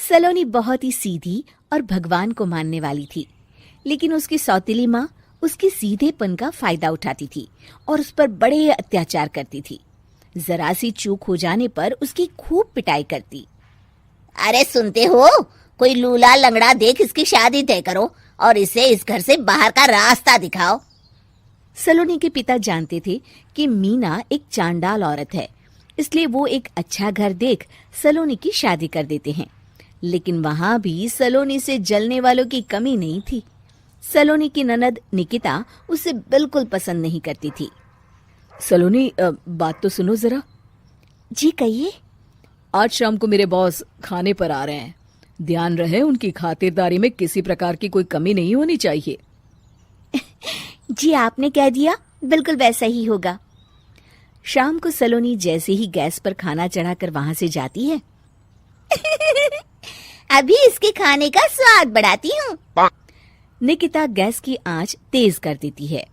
सलोनी बहुत ही सीधी और भगवान को मानने वाली थी, लेकिन उसकी सौतेली माँ उसके सीधेपन का फायदा उठाती थी और उस पर बड़े अत्याचार करती थी। जरा सी चूक हो जाने पर उसकी खूब पिटाई करती। अरे सुनते हो, कोई लूला लंगड़ा देख इसकी शादी तय करो और इसे इस घर से बाहर का रास्ता दिखाओ। सलोनी के पिता जानते थे कि मीना एक चांडाल औरत है, इसलिए वो एक अच्छा घर देख सलोनी की शादी कर देते हैं। लेकिन वहां भी सलोनी से जलने वालों की कमी नहीं थी। सलोनी की ननद निकिता उसे बिल्कुल पसंद नहीं करती थी। सलोनी, बात तो सुनो जरा। जी कहिए। आज शाम को मेरे बॉस खाने पर आ रहे हैं। ध्यान रहे उनकी खातिरदारी में किसी प्रकार की कोई कमी नहीं होनी चाहिए। जी आपने कह दिया, बिल्कुल वैसा ही होगा। शाम को सलोनी जैसे ही गैस पर खाना चढ़ाकर वहां से जाती है अभी इसके खाने का स्वाद बढ़ाती हूँ। निकिता गैस की आंच तेज कर देती है।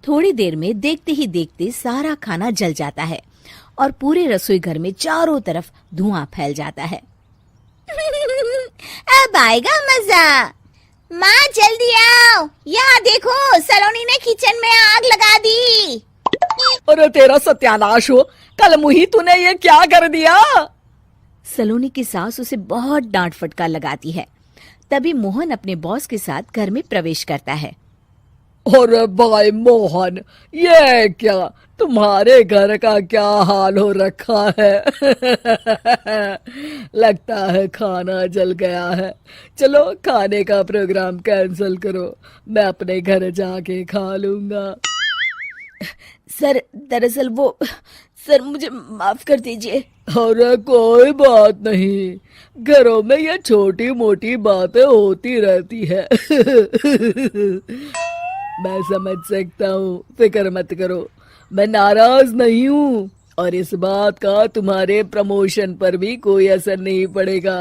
थोड़ी देर में देखते ही देखते सारा खाना जल जाता है और पूरे रसोई घर में चारों तरफ धुआं फैल जाता है। अब आएगा मजा। माँ जल्दी आओ, यहाँ देखो सलोनी ने किचन में आग लगा दी। अरे तेरा सत्यानाश हो, कल मुही तूने ये क्या कर दिया? सलोनी की सास उसे बहुत डांट फटकार लगाती है। तभी मोहन अपने बॉस के साथ घर में प्रवेश करता है। अरे भाई मोहन, ये क्या तुम्हारे घर का क्या हाल हो रखा है? लगता है खाना जल गया है। चलो खाने का प्रोग्राम कैंसिल करो, मैं अपने घर जाके खा लूंगा। सर दरअसल सर मुझे माफ कर दीजिए। अरे कोई बात नहीं, घरों में ये छोटी मोटी बातें होती रहती है। मैं समझ सकता हूँ, फिक्र मत करो, मैं नाराज नहीं हूँ और इस बात का तुम्हारे प्रमोशन पर भी कोई असर नहीं पड़ेगा।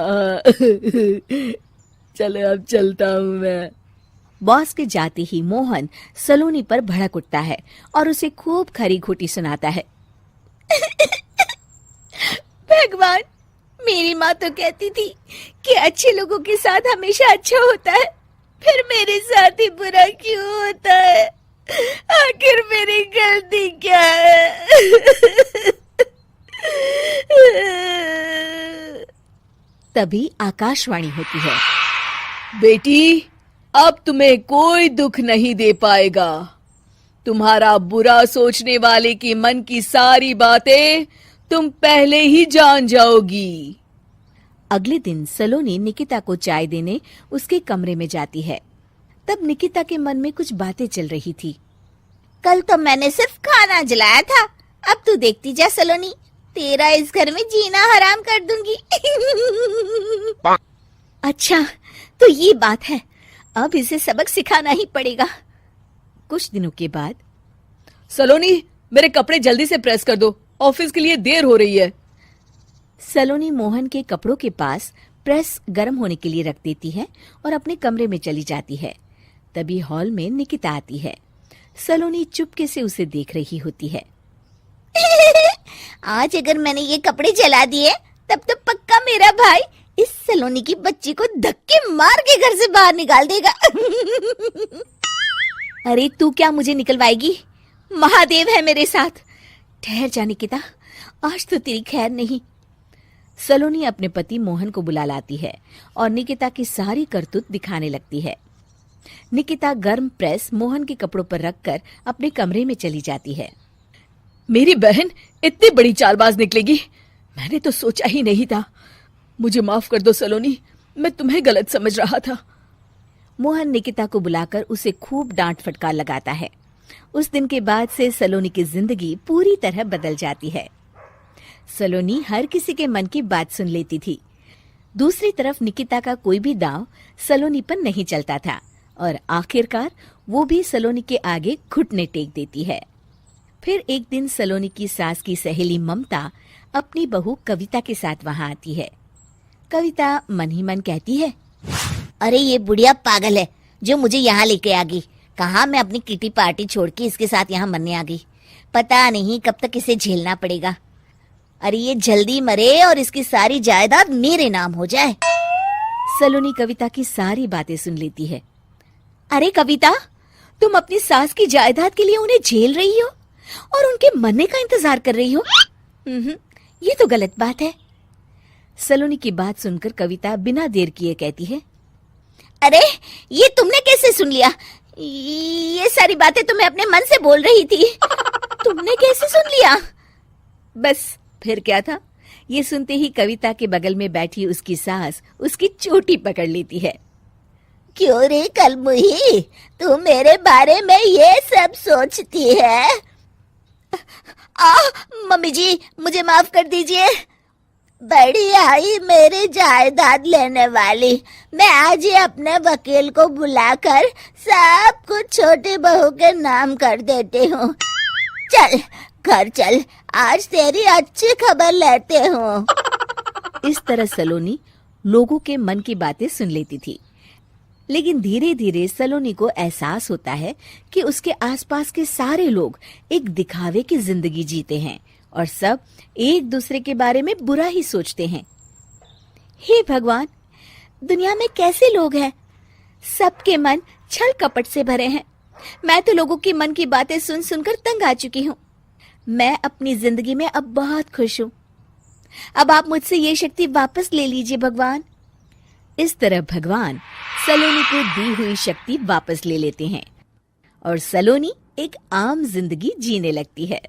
चलो अब चलता हूँ मैं। बॉस के जाते ही मोहन सलोनी पर भड़क उठता है और उसे खूब खरी खोटी सुनाता है। भगवान, मेरी माँ तो कहती थी कि अच्छे लोगों के साथ हमेशा अच्छा होता है, फिर मेरे साथ ही बुरा क्यों होता है? आखिर मेरी गलती क्या है? तभी आकाशवाणी होती है। बेटी, अब तुम्हें कोई दुख नहीं दे पाएगा। तुम्हारा बुरा सोचने वाले की मन की सारी बातें तुम पहले ही जान जाओगी। अगले दिन सलोनी निकिता को चाय देने उसके कमरे में जाती है। तब निकिता के मन में कुछ बातें चल रही थी। कल तो मैंने सिर्फ खाना जलाया था, अब तू देखती जा सलोनी, तेरा इस घर में जीना हराम कर दूंगी। अच्छा, तो ये बात है, अब इसे सबक सिखाना ही पड़ेगा। कुछ दिनों के बाद, सलोनी, मेरे कपड़े जल्दी से प्रेस कर दो, ऑफिस के लिए देर हो रही है। सलोनी मोहन के कपड़ों के पास प्रेस गर्म होने के लिए रख देती है और अपने कमरे में चली जाती है। तभी हॉल में निकिता आती है। सलोनी चुपके से उसे देख रही होती है। आज अगर मैंने ये कपड़े जला दिए तब तो पक्का मेरा भाई इस सलोनी की बच्ची को धक्के मार के घर से बाहर निकाल देगा। अरे तू क्या मुझे निकलवाएगी? महादेव है मेरे साथ। ठहर जा निकिता, आज तो तेरी खैर नहीं। सलोनी अपने पति मोहन को बुला लाती है और निकिता की सारी करतूत दिखाने लगती है। निकिता गर्म प्रेस मोहन के कपड़ों पर रखकर अपने कमरे में चली जाती है। मेरी बहन इतनी बड़ी चालबाज निकलेगी, मैंने तो सोचा ही नहीं था। मुझे माफ कर दो सलोनी, मैं तुम्हें गलत समझ रहा था। मोहन निकिता को बुलाकर उसे खूब डांट फटकार लगाता है। उस दिन के बाद से सलोनी की जिंदगी पूरी तरह बदल जाती है। सलोनी हर किसी के मन की बात सुन लेती थी। दूसरी तरफ निकिता का कोई भी दांव सलोनी पर नहीं चलता था और आखिरकार वो भी सलोनी के आगे घुटने टेक देती है। फिर एक दिन सलोनी की सास की सहेली ममता अपनी बहू कविता के साथ वहां आती है। कविता मन ही मन कहती है, अरे ये बुढ़िया पागल है जो मुझे यहाँ लेके आ गई। कहाँ मैं अपनी किटी पार्टी छोड़ के इसके साथ यहाँ मरने आ गई। पता नहीं कब तक इसे झेलना पड़ेगा। अरे ये जल्दी मरे और इसकी सारी जायदाद मेरे नाम हो जाए। सलोनी कविता की सारी बातें सुन लेती है। अरे कविता, तुम अपनी सास की जायदाद के लिए उन्हें झेल रही हो और उनके मरने का इंतजार कर रही हो। ये तो गलत बात है। सलोनी की बात सुनकर कविता बिना देर किए कहती है, अरे ये तुमने कैसे सुन लिया? ये सारी बातें तो मैं अपने मन से बोल रही थी। तुमने कैसे सुन लिया? बस फिर क्या था। ये सुनते ही कविता के बगल में बैठी उसकी सास उसकी चोटी पकड़ लेती है। क्यों रे कलमुही, तू मेरे बारे में ये सब सोचती है? मम्मी जी, मुझे माफ कर दीजिए। बड़ी आई मेरी जायदाद लेने वाली, मैं आज ही अपने वकील को बुलाकर सब कुछ छोटी बहू के नाम कर देती हूँ। चल घर चल, आज तेरी अच्छी खबर लेते हूँ। इस तरह सलोनी लोगों के मन की बातें सुन लेती थी, लेकिन धीरे धीरे सलोनी को एहसास होता है कि उसके आसपास के सारे लोग एक दिखावे की जिंदगी जीते हैं और सब एक दूसरे के बारे में बुरा ही सोचते हैं। हे भगवान, दुनिया में कैसे लोग हैं? सबके मन छल कपट से भरे हैं। मैं तो लोगों के मन की बातें सुन सुनकर तंग आ चुकी हूँ। मैं अपनी जिंदगी में अब बहुत खुश हूँ। अब आप मुझसे ये शक्ति वापस ले लीजिए भगवान। इस तरह भगवान सलोनी को दी हुई शक्ति वापस ले लेते हैं और सलोनी एक आम जिंदगी जीने लगती है।